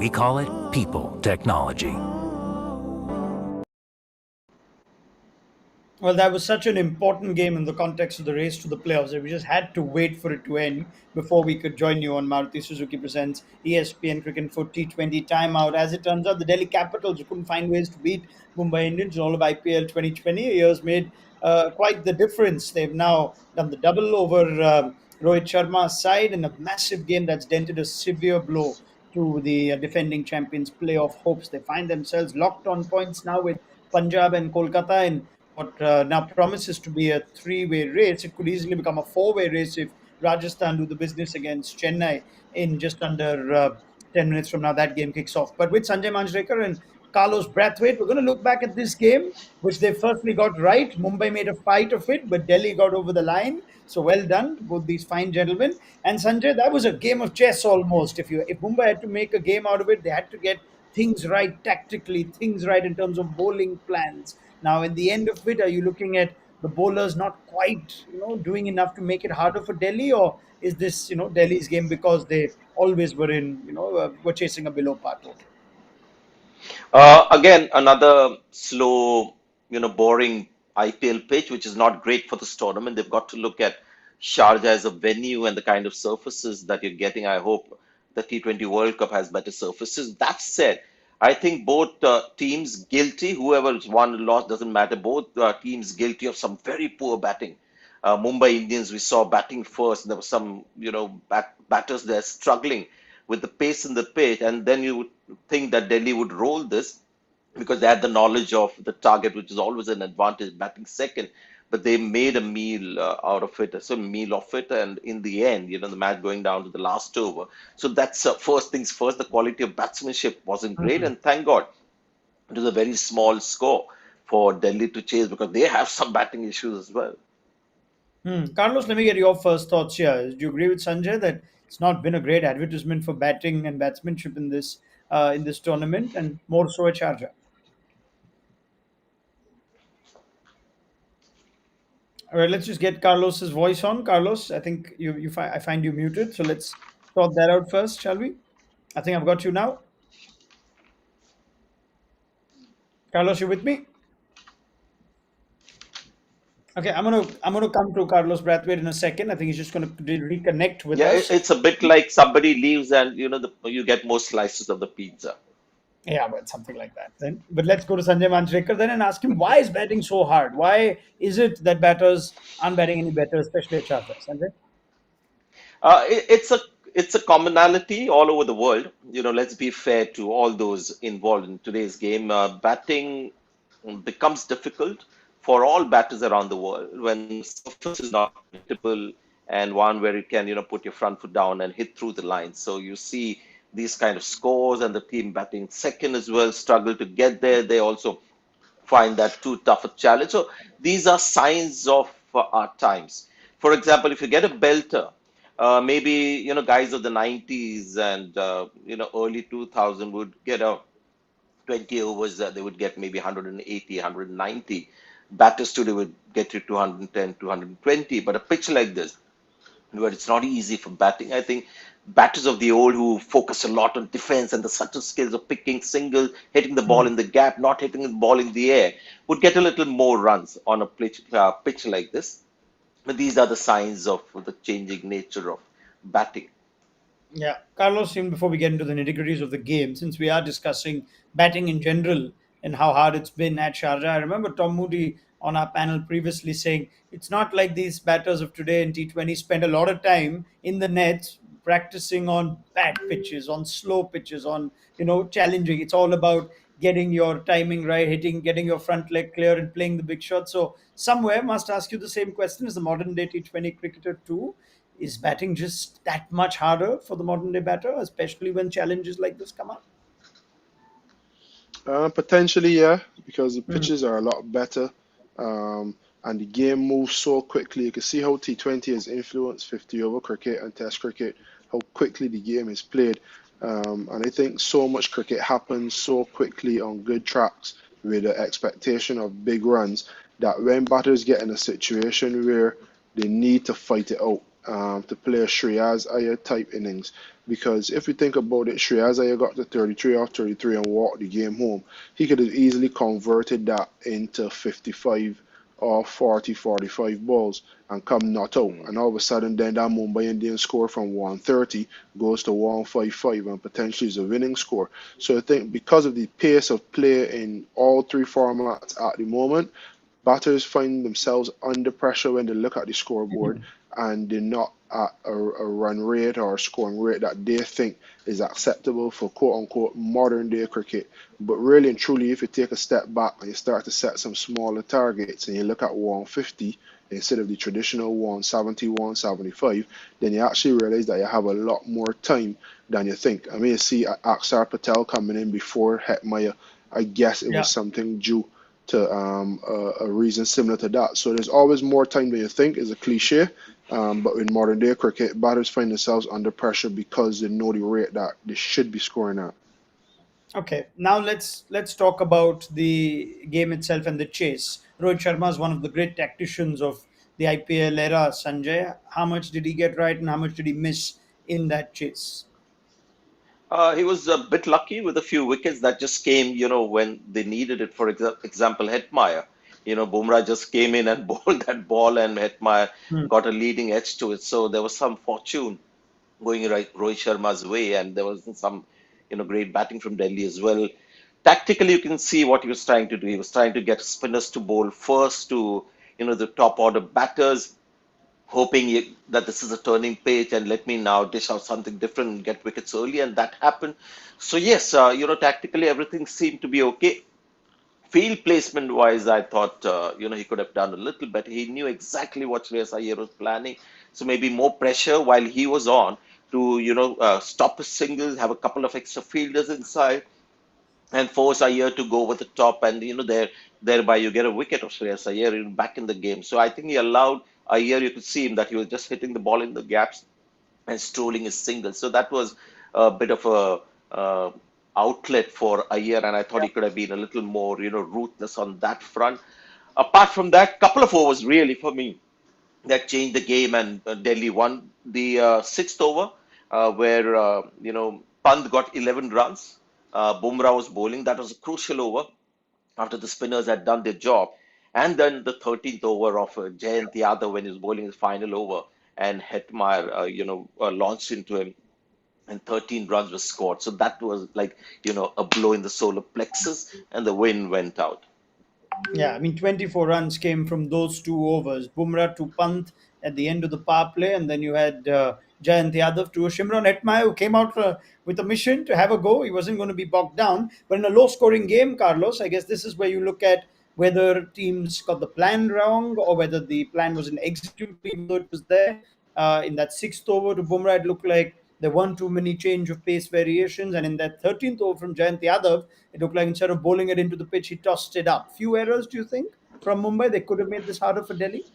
We call it people technology. Well, that was such an important game in the context of the race to the playoffs that we just had to wait for it to end before we could join you on Maruti Suzuki Presents ESPN Cricket for T20 Timeout. As it turns out, the Delhi Capitals who couldn't find ways to beat Mumbai Indians in all of IPL 2020 years made quite the difference. They've now done the double over Rohit Sharma's side in a massive game that's dented a severe blow to the defending champions' playoff hopes. They find themselves locked on points now with Punjab and Kolkata in what now promises to be a three-way race. It could easily become a four-way race if Rajasthan do the business against Chennai in just under 10 minutes from now. That game kicks off. But with Sanjay Manjrekar and Carlos Brathwaite, we're going to look back at this game, which they firstly got right. Mumbai made a fight of it, but Delhi got over the line. So well done to both these fine gentlemen. And Sanjay, that was a game of chess almost. If Mumbai had to make a game out of it, they had to get things right tactically, things right in terms of bowling plans. Now, in the end of it, are you looking at the bowlers not quite, doing enough to make it harder for Delhi, or is this, Delhi's game because they always were were chasing a below par total? Again, another slow, boring IPL pitch, which is not great for this tournament. They've got to look at Sharjah as a venue and the kind of surfaces that you're getting. I hope the T20 World Cup has better surfaces. That said, I think both teams guilty, whoever's won or lost doesn't matter. Both teams guilty of some very poor batting. Mumbai Indians, we saw batting first. There were some, batters there struggling with the pace in the pitch, and then you would think that Delhi would roll this because they had the knowledge of the target, which is always an advantage, batting second. But they made a meal out of it, so meal of it, and in the end, the match going down to the last over. So that's first things first. The quality of batsmanship wasn't great, and thank God it was a very small score for Delhi to chase because they have some batting issues as well. Carlos, let me get your first thoughts here. Do you agree with Sanjay that it's not been a great advertisement for batting and batsmanship in this tournament, and more so at Sharjah? All right, let's just get Carlos's voice on. Carlos, I think I find you muted, so let's sort that out first, shall we? I think I've got you now. Carlos, you with me? Okay, I'm gonna come to Carlos Brathwaite in a second. I think he's just gonna reconnect with Yeah, us. it's a bit like somebody leaves and you get more slices of the pizza. Yeah, but something like that. Then, but let's go to Sanjay Manjrekar then and ask him why is batting so hard? Why is it that batters aren't batting any better, especially at Sharjah? Sanjay. It's a commonality all over the world. Let's be fair to all those involved in today's game. Batting becomes difficult for all batters around the world when the surface is not predictable and one where you can, put your front foot down and hit through the line. So you see these kind of scores and the team batting second as well struggle to get there. They also find that too tough a challenge. So these are signs of our times. For example, if you get a belter, maybe guys of the 90s and early 2000 would get a 20 overs, they would get maybe 180, 190. Batters today would get you 210, 220. But a pitch like this, where it's not easy for batting. I think batters of the old who focus a lot on defense and the subtle skills of picking singles, hitting the ball in the gap, not hitting the ball in the air, would get a little more runs on a pitch like this. But these are the signs of the changing nature of batting. Yeah, Carlos, even before we get into the nitty gritties of the game, since we are discussing batting in general and how hard it's been at Sharjah, I remember Tom Moody on our panel previously saying it's not like these batters of today in T20 spend a lot of time in the nets practicing on bad pitches, on slow pitches, on challenging. It's all about getting your timing right, getting your front leg clear, and playing the big shot. So somewhere must ask you the same question as the modern day T20 cricketer too. Is batting just that much harder for the modern day batter, especially when challenges like this come up? Potentially, yeah, because the Hmm. pitches are a lot better, and the game moves so quickly. You can see how T20 has influenced 50 over cricket and Test cricket, how quickly the game is played. And I think so much cricket happens so quickly on good tracks with the expectation of big runs that when batters get in a situation where they need to fight it out, to play a Shreyas Iyer type innings. Because if you think about it, Shreyas Iyer got to 33 off 33 and walked the game home. He could have easily converted that into 55 or 40, 45 balls and come not out. Mm. And all of a sudden, then that Mumbai Indians score from 130 goes to 155 and potentially is a winning score. So I think because of the pace of play in all three formats at the moment, batters find themselves under pressure when they look at the scoreboard and they're not at a run rate or a scoring rate that they think is acceptable for quote unquote modern day cricket. But really and truly, if you take a step back and you start to set some smaller targets and you look at 150 instead of the traditional 170, 175, then you actually realize that you have a lot more time than you think. I mean, you see Aksar Patel coming in before Hetmeyer. I guess it was Yeah. something due to a reason similar to that. So there's always more time than you think is a cliche. But in modern day cricket, batters find themselves under pressure because they know the rate that they should be scoring at. Okay, now let's talk about the game itself and the chase. Rohit Sharma is one of the great tacticians of the IPL era. Sanjay, how much did he get right and how much did he miss in that chase? He was a bit lucky with a few wickets that just came, when they needed it. For example, Hetmeyer, Bumrah just came in and bowled that ball, and Hetmeyer Hmm. got a leading edge to it. So there was some fortune going right Rohit Sharma's way, and there was some, great batting from Delhi as well. Tactically, you can see what he was trying to do. He was trying to get spinners to bowl first to, the top order batters, hoping that this is a turning page and let me now dish out something different and get wickets early, and that happened. So yes, tactically everything seemed to be okay. Field placement wise, I thought he could have done a little better. He knew exactly what Shreyas Iyer was planning, so maybe more pressure while he was on to stop his singles, have a couple of extra fielders inside, and force Iyer to go over the top, and thereby you get a wicket of Shreyas Iyer back in the game. So I think he allowed Iyer. You could see him that he was just hitting the ball in the gaps and strolling his singles. So that was a bit of a outlet for Iyer, and I thought he could have been a little more ruthless on that front. Apart from that, couple of overs really for me that changed the game, and Delhi won the sixth over, where Pant got 11 runs. Bumrah was bowling. That was a crucial over after the spinners had done their job. And then the 13th over of Jayant Yadav when he was bowling his final over, and Hetmeyer, launched into him, and 13 runs were scored. So that was like, a blow in the solar plexus, and the win went out. Yeah, I mean, 24 runs came from those two overs. Bumrah to Pant at the end of the power play, and then you had Jayant Yadav to Shimron Hetmeyer, who came out with a mission to have a go. He wasn't going to be bogged down. But in a low scoring game, Carlos, I guess this is where you look at whether teams got the plan wrong or whether the plan wasn't executed, even though it was there. In that sixth over to Bumrah, it looked like there weren't too many change of pace variations. And in that 13th over from Jayant Yadav, it looked like instead of bowling it into the pitch, he tossed it up. Few errors, do you think, from Mumbai? They could have made this harder for Delhi?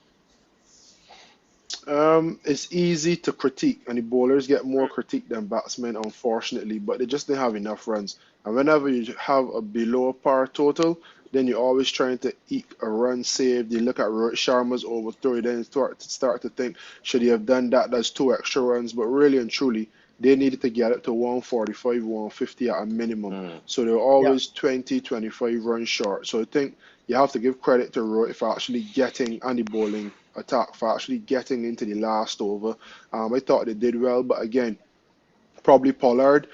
It's easy to critique, and the bowlers get more critique than batsmen, unfortunately, but they just didn't have enough runs. And whenever you have a below par total, then you're always trying to eke a run saved. You look at Rohit Sharma's overthrow, then you start to think, should he have done that? That's two extra runs. But really and truly, they needed to get it to 145, 150 at a minimum. Mm. So they were Yeah. always 20, 25 runs short. So I think you have to give credit to Rohit for actually getting and the bowling attack for actually getting into the last over. I thought they did well, but again, probably Pollard.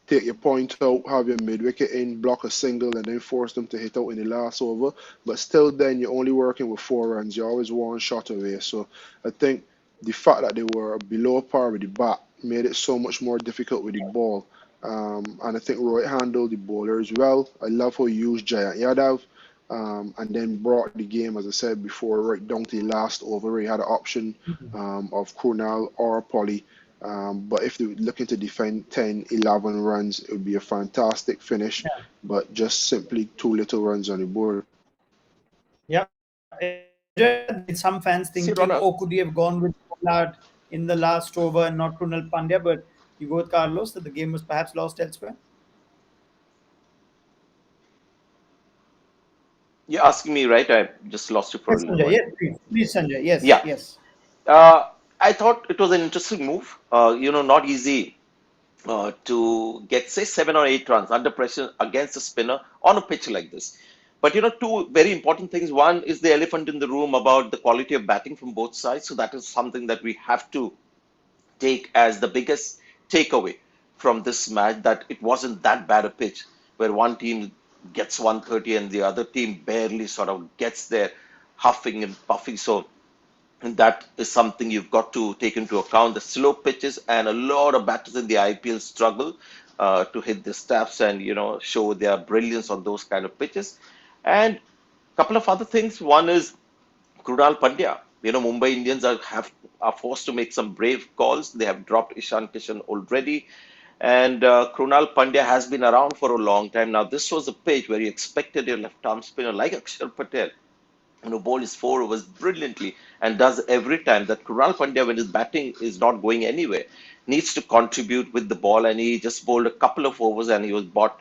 Take your point out, have your mid wicket in, block a single, and then force them to hit out in the last over. But still, then you're only working with 4 runs. You're always one shot away. So I think the fact that they were below par with the bat made it so much more difficult with the ball. And I think Roy handled the bowlers well. I love how he used Jayant Yadav. And then brought the game, as I said before, right down to the last over. Where he had an option of Krunal or Polly. But if they were looking to defend 10, 11 runs, it would be a fantastic finish. Yeah. But just simply too little runs on the board. Yeah. Did some fans See, thinking, Rana, oh, could he have gone with Pollard in the last over and not Krunal Pandya? But you go with Carlos that the game was perhaps lost elsewhere? you're asking me, right? I just lost you for a Yes, little Sanjay. while. Yes, please. Please, Sanjay. Yes, Yeah. yes. Uh, I thought it was an interesting move. Not easy to get, say, 7 or 8 runs under pressure against a spinner on a pitch like this. But two very important things. One is the elephant in the room about the quality of batting from both sides. So that is something that we have to take as the biggest takeaway from this match, that it wasn't that bad a pitch where one team gets 130 and the other team barely sort of gets there, huffing and puffing. So and that is something you've got to take into account. The slow pitches, and a lot of batters in the IPL struggle to hit the steps and show their brilliance on those kind of pitches. And a couple of other things. One is Krunal Pandya. Mumbai Indians are forced to make some brave calls. They have dropped Ishan Kishan already. And Krunal Pandya has been around for a long time. Now, this was a pitch where you expected your left arm spinner like Akshar Patel bowl his 4 overs brilliantly and does every time. That Krunal Pandya, when his batting is not going anywhere, needs to contribute with the ball, and he just bowled a couple of overs and he was brought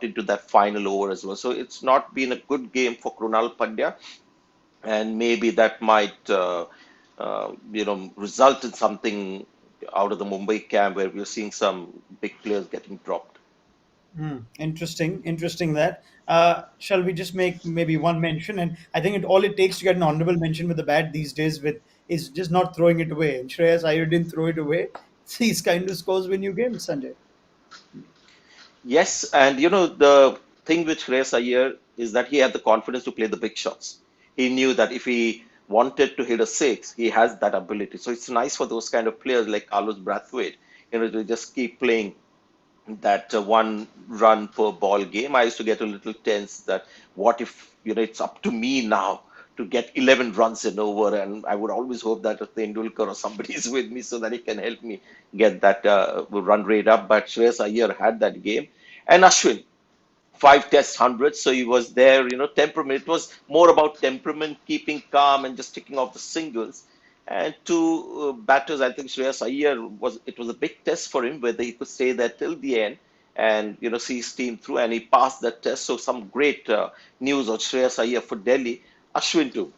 into that final over as well. So it's not been a good game for Krunal Pandya, and maybe that might result in something out of the Mumbai camp where we're seeing some big players getting dropped. Interesting that. Shall we just make maybe one mention? And I think all it takes to get an honorable mention with the bat these days with is just not throwing it away. And Shreyas Iyer didn't throw it away. These kind of scores win you games, Sanjay. Yes, and the thing with Shreyas Iyer is that he had the confidence to play the big shots. He knew that if he wanted to hit a six, he has that ability. So it's nice for those kind of players like Carlos Brathwaite, to just keep playing that 1 run per ball game. I used to get a little tense that what if it's up to me now to get 11 runs in over, and I would always hope that Tendulkar or somebody is with me so that he can help me get that run rate up. But Shreyas Iyer had that game, and Ashwin 5 test 100s, so he was there. Temperament. It was more about temperament, keeping calm, and just ticking off the singles. And to batters, I think Shreyas Iyer was a big test for him whether he could stay there till the end and see his team through, and he passed that test. So some great news on Shreyas Iyer for Delhi. Ashwin too,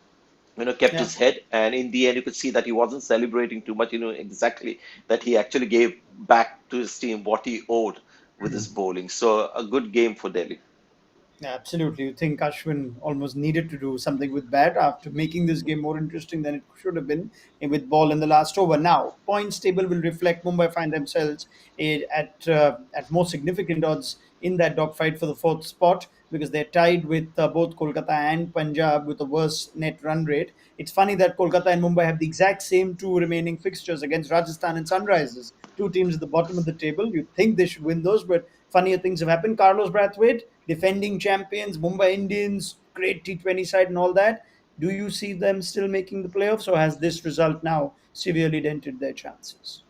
kept Yeah. his head, and in the end, you could see that he wasn't celebrating too much. Exactly that he actually gave back to his team what he owed with his bowling. So a good game for Delhi. Yeah, absolutely. You think Ashwin almost needed to do something with bat after making this game more interesting than it should have been with ball in the last over. Now, points table will reflect Mumbai find themselves at more significant odds in that dogfight for the fourth spot because they're tied with both Kolkata and Punjab with a worse net run rate. It's funny that Kolkata and Mumbai have the exact same two remaining fixtures against Rajasthan and Sunrisers, two teams at the bottom of the table. You'd think they should win those, but funnier things have happened. Carlos Brathwaite, defending champions, Mumbai Indians, great T20 side and all that. Do you see them still making the playoffs, or has this result now severely dented their chances?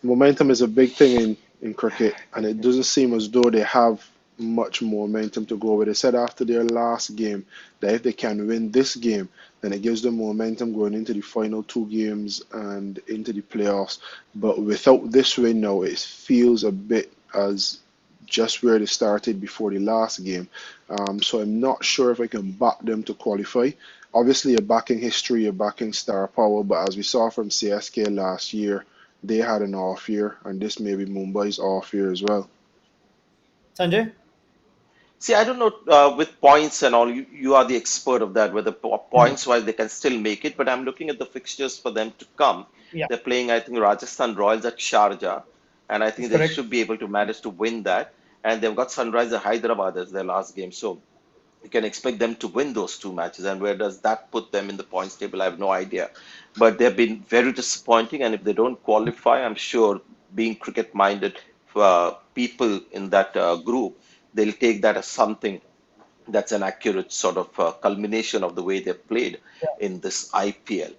Momentum is a big thing in cricket, and it doesn't seem as though they have much momentum to go with. They said after their last game that if they can win this game, then it gives them momentum going into the final 2 games and into the playoffs. But without this win now, it feels a bit as just where they started before the last game. So I'm not sure if I can back them to qualify. Obviously, you're backing history, you're backing star power, but as we saw from CSK last year, they had an off year, and this may be Mumbai's off year as well. Sanjay? See, I don't know with points and all, you are the expert of that, whether Hmm. points wise they can still make it. But I'm looking at the fixtures for them to come. Yeah, They're playing, I think, Rajasthan Royals at Sharjah, and I that's think they correct. should be able to manage to win that. And they've got Sunrisers Hyderabad as their last game. So you can expect them to win those 2 matches. And where does that put them in the points table? I have no idea. But they've been very disappointing. And if they don't qualify, I'm sure being cricket minded people in that group, they'll take that as something that's an accurate sort of culmination of the way they've played Yeah, in this IPL.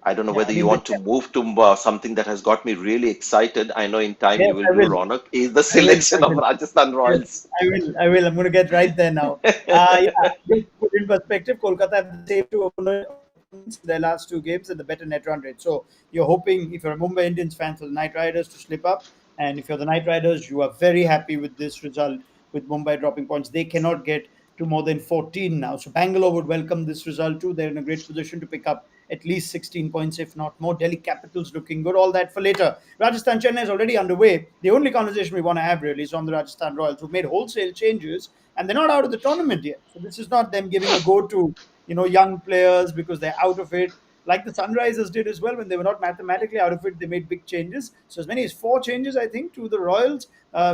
I don't know yeah. whether I you mean, want to move to something that has got me really excited. I know in time yes, you will I do, will. Ronak, is the I will. selection I of will. Rajasthan Yes, Royals. I will. I will. I'm going to get right there now. Yeah, just to put in perspective, Kolkata have the same two opponents in their last 2 games and the better net run rate. So you're hoping, if you're a Mumbai Indians fan, for the Knight Riders to slip up. And if you're the Knight Riders, you are very happy with this result with Mumbai dropping points. They cannot get to more than 14 now. So Bangalore would welcome this result too. They're in a great position to pick up at least 16 points, if not more. Delhi Capitals looking good. All that for later. Rajasthan Chennai is already underway. The only conversation we want to have really is on the Rajasthan Royals, who made wholesale changes and they're not out of the tournament yet. So this is not them giving a go to young players because they're out of it. Like the Sunrisers did as well when they were not mathematically out of it, they made big changes. So as many as 4 changes, I think, to the Royals.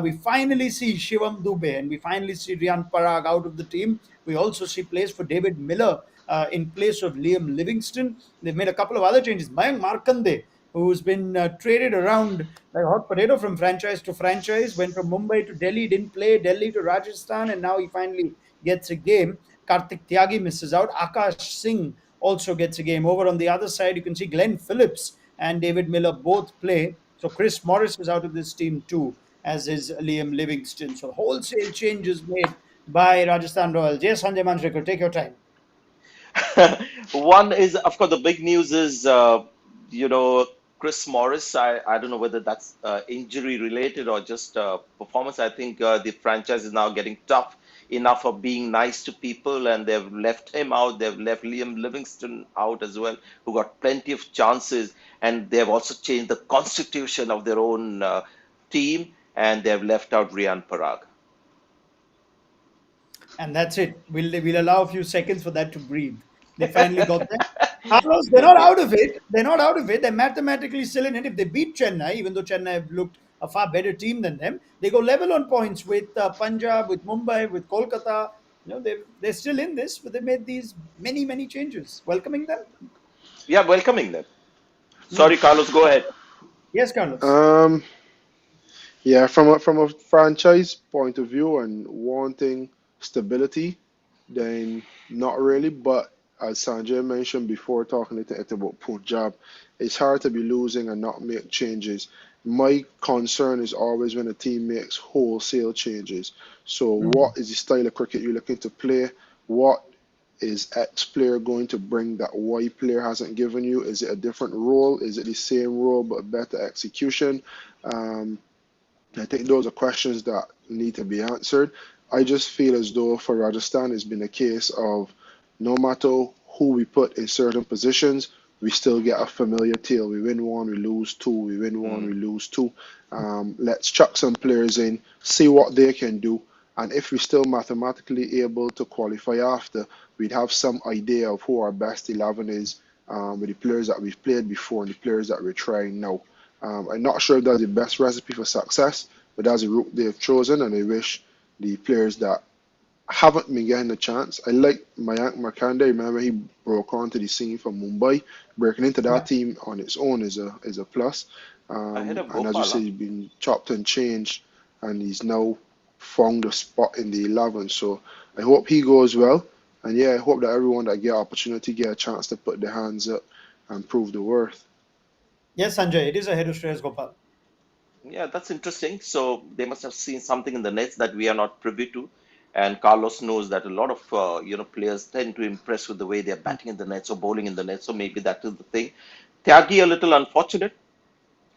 We finally see Shivam Dubey and we finally see Rian Parag out of the team. We also see place for David Miller in place of Liam Livingston. They've made a couple of other changes. Mayank Markande, who's been traded around like a hot potato from franchise to franchise, went from Mumbai to Delhi, didn't play, Delhi to Rajasthan, and now he finally gets a game. Karthik Thiagi misses out. Akash Singh also gets a game. Over on the other side, you can see Glenn Phillips and David Miller both play. So Chris Morris is out of this team too, as is Liam Livingston. So wholesale changes made by Rajasthan Royals. Yes, Sanjay Manjrekar, take your time. One is, of course, the big news is, you know, Chris Morris. I don't know whether that's injury related or just performance. I think the franchise is now getting tough enough of being nice to people, and they've left him out. They've left Liam Livingston out as well, who got plenty of chances, and they've also changed the constitution of their own team, and they've left out Rian Parag. And that's it. We'll allow a few seconds for that to breathe. They finally got there. Carlos, they're not out of it. They're not out of it. They're mathematically still in it. If they beat Chennai, even though Chennai have looked a far better team than them, they go level on points with Punjab, with Mumbai, with Kolkata. They're still in this, but they made these many changes. Welcoming them. Yeah, welcoming them. Hmm. Sorry, Carlos, go ahead. Yes, Carlos. Um, yeah, from a franchise point of view and wanting stability, then not really. But as Sanjay mentioned before, talking to it about Punjab, it's hard to be losing and not make changes. My concern is always when a team makes wholesale changes. So, Hmm. what is the style of cricket you're looking to play? What is X player going to bring that Y player hasn't given you? Is it a different role? Is it the same role but better execution? Um, I think those are questions that need to be answered. I just feel as though for Rajasthan, it's been a case of no matter who we put in certain positions, we still get a familiar tale. We win one, we lose two, we win one, we Mm. lose two. Let's chuck some players in, see what they can do. And if we're still mathematically able to qualify after, we'd have some idea of who our best 11 is with the players that we've played before and the players that we're trying now. I'm not sure if that's the best recipe for success, but that's the route they've chosen, and I wish the players that haven't been getting a chance. I like Mayank Markande. Remember, he broke onto the scene from Mumbai. Breaking into that Yeah. team on its own is a plus. Ahead of And as you Gopal, say, huh? he's been chopped and changed, and he's now found a spot in the 11. So I hope he goes well. And yeah, I hope that everyone that get opportunity get a chance to put their hands up and prove the worth. Yes, Sanjay. It is ahead of Shreyas Gopal. Yeah, that's interesting. So they must have seen something in the nets that we are not privy to. And Carlos knows that a lot of players tend to impress with the way they're batting in the nets or bowling in the nets. So maybe that is the thing. Tyagi a little unfortunate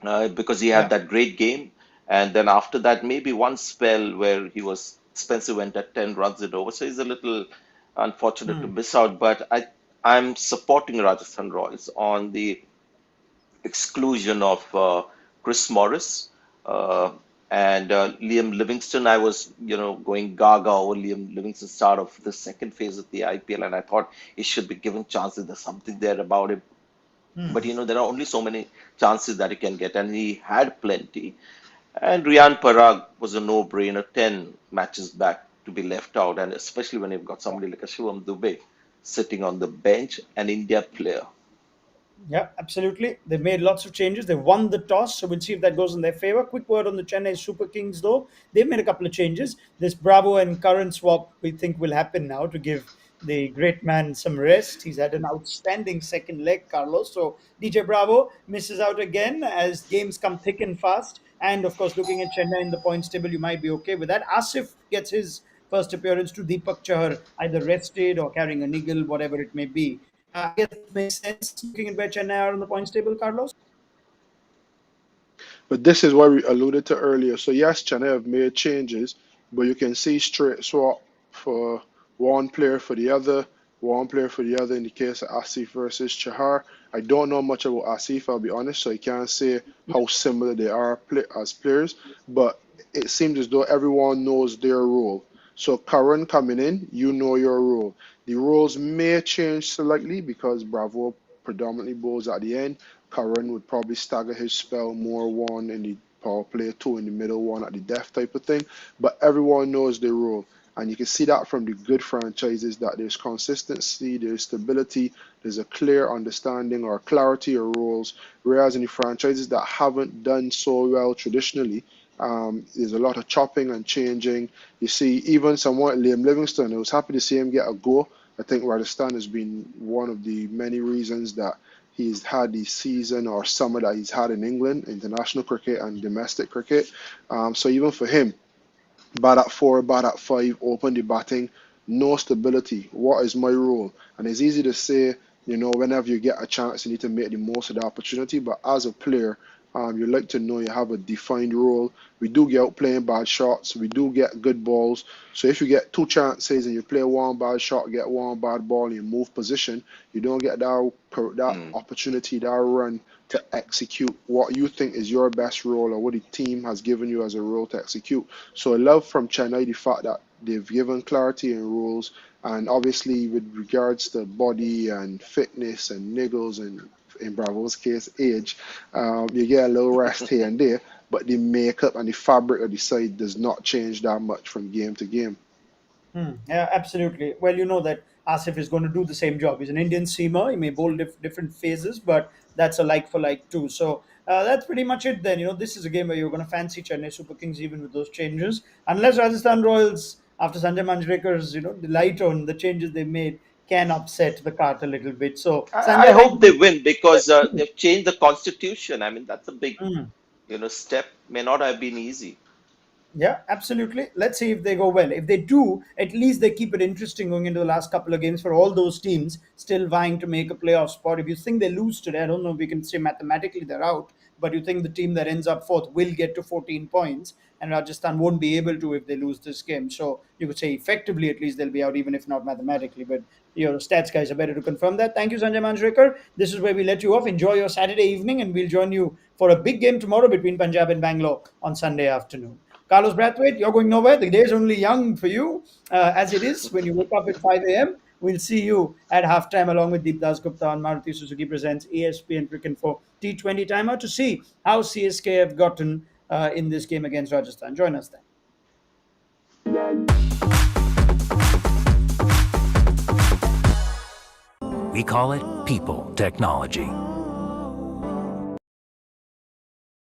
because he had Yeah. that great game, and then after that maybe one spell where he was Spencer went at 10 runs it over. So he's a little unfortunate to Hmm. miss out. But I'm supporting Rajasthan Royals on the exclusion of Chris Morris and Liam Livingston. I was, going gaga over Liam Livingston start of the second phase of the IPL, and I thought he should be given chances. There's something there about him. But Hmm. there are only so many chances that he can get, and he had plenty. And Rian Parag was a no-brainer, 10 matches back to be left out, and especially when you've got somebody like a Shivam Dubey sitting on the bench, an India player. Yeah, absolutely. They've made lots of changes. They won the toss, so we'll see if that goes in their favor. Quick word on the Chennai Super Kings, though. They've made a couple of changes. This Bravo and Curran swap, we think, will happen now to give the great man some rest. He's had an outstanding second leg, Carlos. So DJ Bravo misses out again as games come thick and fast. And of course, looking at Chennai in the points table, you might be okay with that. Asif gets his first appearance to Deepak Chahar, either rested or carrying a niggle, whatever it may be. I guess this makes sense looking at where Chennai are on the points table, Carlos. But this is what we alluded to earlier. So yes, Chennai have made changes, but you can see straight swap for one player for the other, one player for the other in the case of Asif versus Chahar. I don't know much about Asif, I'll be honest, so I can't say how similar they are as players, but it seems as though everyone knows their role. So Karan coming in, you know your role. The roles may change slightly because Bravo predominantly bowls at the end. Karan would probably stagger his spell more one in the power play, two in the middle, one at the death type of thing. But everyone knows their role. And you can see that from the good franchises that there's consistency, there's stability, there's a clear understanding or clarity of roles. Whereas in the franchises that haven't done so well traditionally, there's a lot of chopping and changing. You see, even someone like Liam Livingstone, I was happy to see him get a go. I think Rajasthan has been one of the many reasons that he's had the season or summer that he's had in England, international cricket and domestic cricket. So even for him, bat at four, bat at five, open the batting, no stability. What is my role? And it's easy to say, whenever you get a chance, you need to make the most of the opportunity. But as a player, you like to know you have a defined role. We do get out playing bad shots. We do get good balls. So if you get two chances and you play one bad shot, get one bad ball, and you move position, you don't get that opportunity, that run to execute what you think is your best role or what the team has given you as a role to execute. So I love from Chennai the fact that they've given clarity in roles, and obviously with regards to body and fitness and niggles and in Bravo's case age, you get a little rest here and there, but the makeup and the fabric of the side does not change that much from game to game. Yeah, absolutely. Well, you know that Asif is going to do the same job. He's an Indian seamer. He may bowl different phases, but that's a like for like too. So that's pretty much it then. This is a game where you're going to fancy Chennai Super Kings even with those changes. Unless Rajasthan Royals, after Sanjay Manjrekar's, the light on the changes they made, can upset the cart a little bit. So, I Sanjay, thank hope they you. win because they've changed the constitution. I mean, that's a big, Mm. step. May not have been easy. Yeah, absolutely. Let's see if they go well. If they do, at least they keep it interesting going into the last couple of games for all those teams still vying to make a playoff spot. If you think they lose today, I don't know if we can say mathematically they're out, but you think the team that ends up fourth will get to 14 points, and Rajasthan won't be able to if they lose this game. So you could say effectively at least they'll be out, even if not mathematically. But your stats guys are better to confirm that. Thank you, Sanjay Manjrekar. This is where we let you off. Enjoy your Saturday evening, and we'll join you for a big game tomorrow between Punjab and Bangalore on Sunday afternoon. Carlos Brathwaite, you're going nowhere. The day is only young for you, as it is when you wake up at 5 a.m. We'll see you at halftime along with Deep Das Gupta on Maruti Suzuki Presents ESPN Cricket for T20 timer to see how CSK have gotten in this game against Rajasthan. Join us then. We call it people technology.